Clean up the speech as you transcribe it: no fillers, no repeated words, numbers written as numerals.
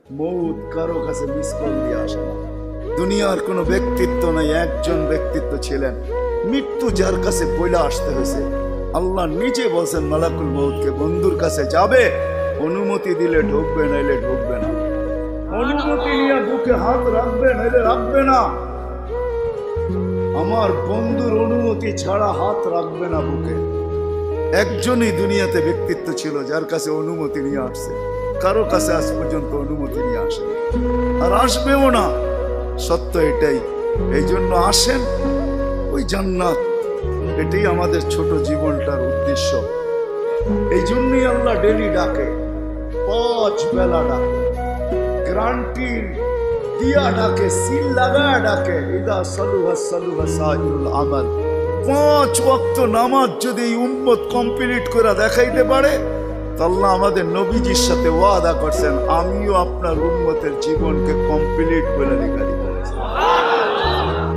মৌত কারো কাছে মিস কল দিয়ে আসে না। দুনিয়ার কোনো ব্যক্তিত্ব নাই, একজন ব্যক্তিত্ব ছিলেন, মৃত্যু যার কাছে বইলা আসতে হয়েছে। আল্লাহ নিজে বলছেন মালাকুল মৌতকে, বন্ধুর কাছে যাবে, অনুমতি দিলে ঢুকবে, নাইলে ঢুকবে না। অনুমতি নিয়ে বুকে হাত রাখবে, নাইলে রাখবে না। আমার বন্ধুর অনুমতি ছাড়া হাত রাখবে না বুকে। একজনই দুনিয়াতে ব্যক্তিত্ব ছিল যার কাছে অনুমতি নিয়ে আসছে, কারো কাছে আজ পর্যন্ত অনুমতি নিয়ে আসে আর আসবেও না। সত্য এটাই। এই জন্য আসেন, ওই জান্নাত, এটাই আমাদের ছোট জীবনটার উদ্দেশ্য। এই জন্যই আল্লাহ ডেলি ডাকে, 5 বেলা ডাকে, গ্যারান্টি দিয়া ডাকে, সিল লাগা ডাকে। ইদা সালুহা সালুহা সাইরুল আমাল। 5 ওয়াক্ত নামাজ যদি এই উম্মত কমপ্লিট করে দেখাইতে পারে, তো আল্লাহ আমাদের নবীজির সাথে ওয়াদা করছেন, আমিও আপনার উম্মতের জীবনকে কমপ্লিট করে লিখে